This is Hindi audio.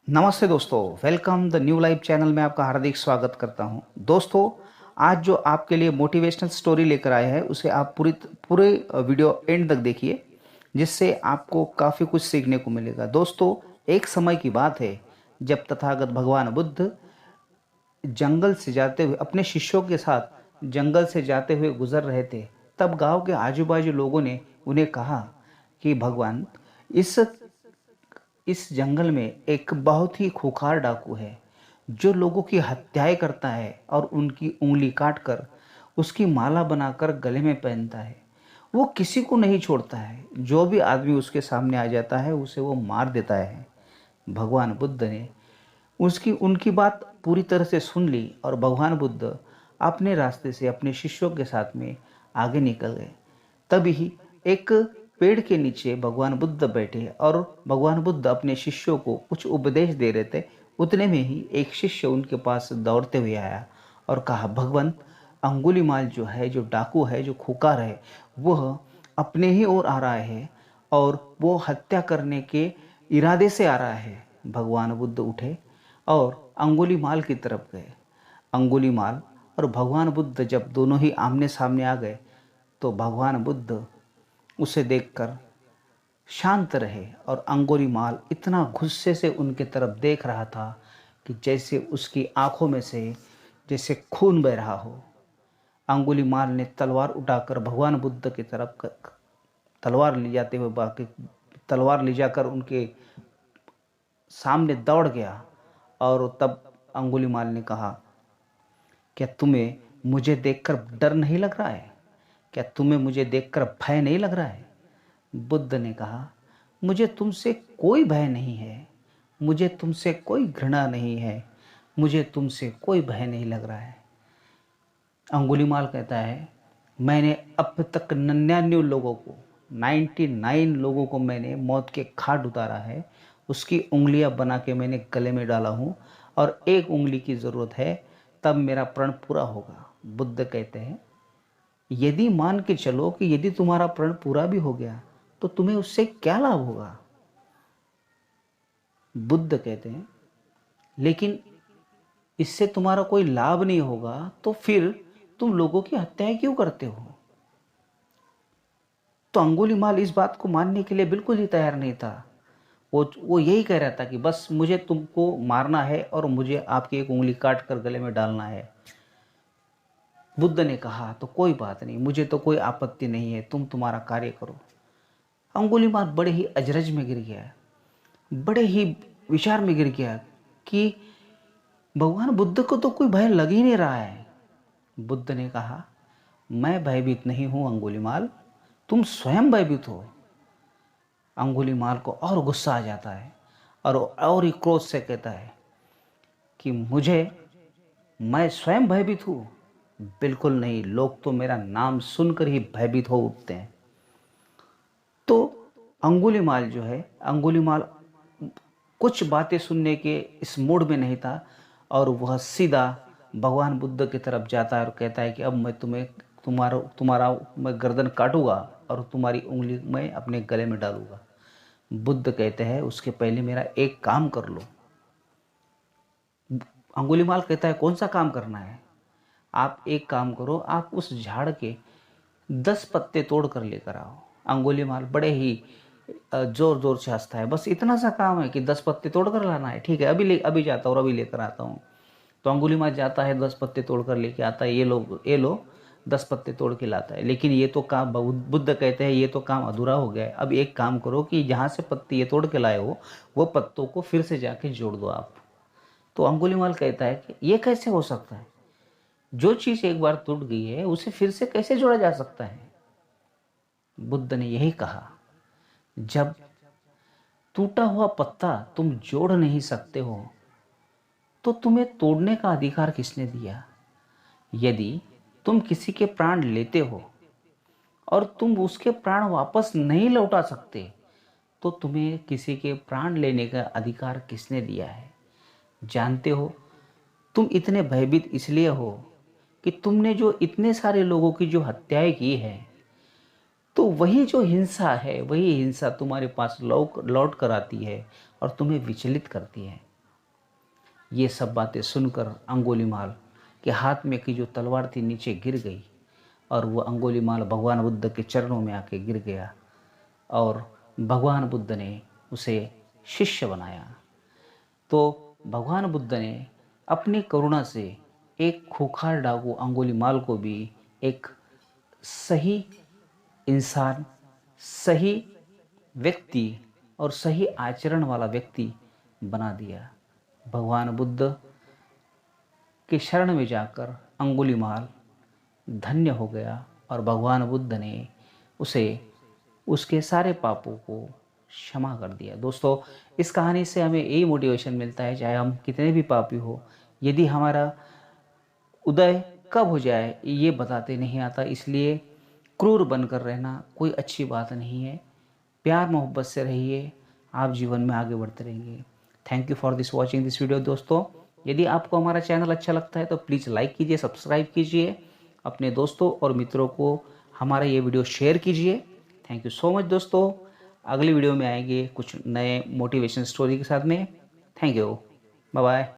नमस्ते दोस्तों, welcome the new life channel में आपका हार्दिक स्वागत करता हूं। दोस्तों, आज जो आपके लिए मोटिवेशनल स्टोरी लेकर आए हैं उसे आप पूरे वीडियो एंड तक देखिए, जिससे आपको काफ़ी कुछ सीखने को मिलेगा। दोस्तों, एक समय की बात है जब तथागत भगवान बुद्ध जंगल से जाते हुए अपने शिष्यों के साथ जंगल से जाते हुए गुजर रहे थे। तब गांव के आजू बाजू लोगों ने उन्हें कहा कि भगवान, इस इस जंगल में एक बहुत ही खूंखार डाकू है जो लोगों की हत्याएं करता है और उनकी उंगली काटकर उसकी माला बनाकर गले में पहनता है। वो किसी को नहीं छोड़ता है, जो भी आदमी उसके सामने आ जाता है उसे वो मार देता है। भगवान बुद्ध ने उसकी उनकी बात पूरी तरह से सुन ली और भगवान बुद्ध अपने रास्ते से अपने शिष्यों के साथ में आगे निकल गए। तभी एक पेड़ के नीचे भगवान बुद्ध बैठे और भगवान बुद्ध अपने शिष्यों को कुछ उपदेश दे रहे थे। उतने में ही एक शिष्य उनके पास दौड़ते हुए आया और कहा, भगवंत, अंगुलीमाल जो है, जो डाकू है, जो खूंखार है, वह अपने ही ओर आ रहा है और वो हत्या करने के इरादे से आ रहा है। भगवान बुद्ध उठे और अंगुलीमाल की तरफ गए। अंगुलीमाल और भगवान बुद्ध जब दोनों ही आमने सामने आ गए तो भगवान बुद्ध उसे देखकर शांत रहे और अंगुलीमाल इतना गुस्से से उनके तरफ देख रहा था कि जैसे उसकी आंखों में से जैसे खून बह रहा हो। अंगुलीमाल ने तलवार उठाकर भगवान बुद्ध की तरफ तलवार ले जाते हुए बाकी तलवार ले जाकर उनके सामने दौड़ गया। और तब अंगुलीमाल ने कहा, क्या तुम्हें मुझे देखकर डर नहीं लग रहा है? क्या तुम्हें मुझे देखकर भय नहीं लग रहा है? बुद्ध ने कहा, मुझे तुमसे कोई भय नहीं है, मुझे तुमसे कोई घृणा नहीं है, मुझे तुमसे कोई भय नहीं लग रहा है। अंगुलीमाल कहता है, मैंने अब तक 99 लोगों को 99 लोगों को मैंने मौत के घाट उतारा है। उसकी उंगलियां बना के मैंने गले में डाला हूँ और एक उंगली की ज़रूरत है, तब मेरा प्रण पूरा होगा। बुद्ध कहते हैं, यदि मान के चलो कि यदि तुम्हारा प्रण पूरा भी हो गया तो तुम्हें उससे क्या लाभ होगा? बुद्ध कहते हैं, लेकिन इससे तुम्हारा कोई लाभ नहीं होगा तो फिर तुम लोगों की हत्याएं क्यों करते हो? तो अंगुलीमाल इस बात को मानने के लिए बिल्कुल ही तैयार नहीं था। वो यही कह रहा था कि बस मुझे तुमको मारना है और मुझे आपकी एक उंगली काट कर गले में डालना है। बुद्ध ने कहा, तो कोई बात नहीं, मुझे तो कोई आपत्ति नहीं है, तुम तुम्हारा कार्य करो। अंगुलीमाल बड़े ही अजरज में गिर गया, बड़े ही विचार में गिर गया कि भगवान बुद्ध को तो कोई भय लग ही नहीं रहा है। बुद्ध ने कहा, मैं भयभीत नहीं हूं अंगुलीमाल, तुम स्वयं भयभीत हो। अंगुलीमाल को और गुस्सा आ जाता है और ही क्रोध से कहता है कि मैं स्वयं भयभीत हूँ? बिल्कुल नहीं, लोग तो मेरा नाम सुनकर ही भयभीत हो उठते हैं। तो अंगुलीमाल जो है, अंगुलीमाल कुछ बातें सुनने के इस मूड में नहीं था और वह सीधा भगवान बुद्ध की तरफ जाता है और कहता है कि अब मैं तुम्हें तुम्हारा तुम्हारा मैं गर्दन काटूंगा और तुम्हारी उंगली मैं अपने गले में डालूंगा। बुद्ध कहते हैं, उसके पहले मेरा एक काम कर लो। अंगुलीमाल कहता है, कौन सा काम करना है? आप एक काम करो, आप उस झाड़ के 10 पत्ते तोड़ कर लेकर आओ। अंगुलीमाल बड़े ही जोर जोर से हंसता है, बस इतना सा काम है कि 10 पत्ते तोड़ कर लाना है? ठीक है, अभी जाता हूँ और अभी लेकर आता हूँ। तो अंगुलीमाल जाता है, 10 पत्ते तोड़ कर लेके आता है। ये लो 10 पत्ते तोड़ के लाता है। लेकिन ये तो काम, बुद्ध कहते हैं, ये तो काम अधूरा हो गया है। अब एक काम करो कि जहाँ से पत्ते ये तोड़ के लाए हो वो पत्तों को फिर से जाके जोड़ दो आप। तो अंगुलीमाल कहता है कि ये कैसे हो सकता है? जो चीज़ एक बार टूट गई है उसे फिर से कैसे जोड़ा जा सकता है? बुद्ध ने यही कहा, जब टूटा हुआ पत्ता तुम जोड़ नहीं सकते हो तो तुम्हें तोड़ने का अधिकार किसने दिया? यदि तुम किसी के प्राण लेते हो और तुम उसके प्राण वापस नहीं लौटा सकते तो तुम्हें किसी के प्राण लेने का अधिकार किसने दिया है? जानते हो, तुम इतने भयभीत इसलिए हो कि तुमने जो इतने सारे लोगों की जो हत्याएं की है, तो वही जो हिंसा है, वही हिंसा तुम्हारे पास लौट कर आती है और तुम्हें विचलित करती है। ये सब बातें सुनकर अंगुलीमाल के हाथ में की जो तलवार थी नीचे गिर गई और वो अंगुलीमाल भगवान बुद्ध के चरणों में आके गिर गया और भगवान बुद्ध ने उसे शिष्य बनाया। तो भगवान बुद्ध ने अपनी करुणा से एक खूंखार डाकू अंगुलीमाल को भी एक सही इंसान, सही व्यक्ति और सही आचरण वाला व्यक्ति बना दिया। भगवान बुद्ध के शरण में जाकर अंगुलीमाल धन्य हो गया और भगवान बुद्ध ने उसे उसके सारे पापों को क्षमा कर दिया। दोस्तों, इस कहानी से हमें यही मोटिवेशन मिलता है, चाहे हम कितने भी पापी हो, यदि हमारा उदय कब हो जाए ये बताते नहीं आता, इसलिए क्रूर बनकर रहना कोई अच्छी बात नहीं है। प्यार मोहब्बत से रहिए, आप जीवन में आगे बढ़ते रहेंगे। Thank you for this watching this video. दोस्तों, यदि आपको हमारा चैनल अच्छा लगता है तो प्लीज़ लाइक कीजिए, सब्सक्राइब कीजिए, अपने दोस्तों और मित्रों को हमारा ये वीडियो शेयर कीजिए। थैंक यू सो मच दोस्तों। अगली वीडियो में आएंगे कुछ नए मोटिवेशन स्टोरी के साथ में। Thank you, bye bye.